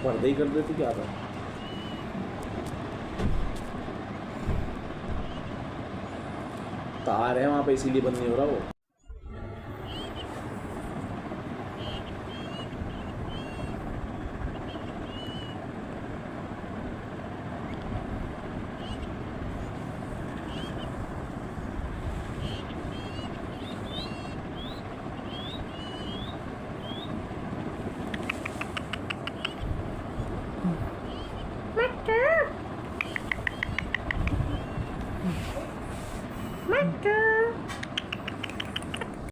पर्दे ही कर देती क्या था। तार है वहाँ पे इसीलिए बंद नहीं हो रहा वो।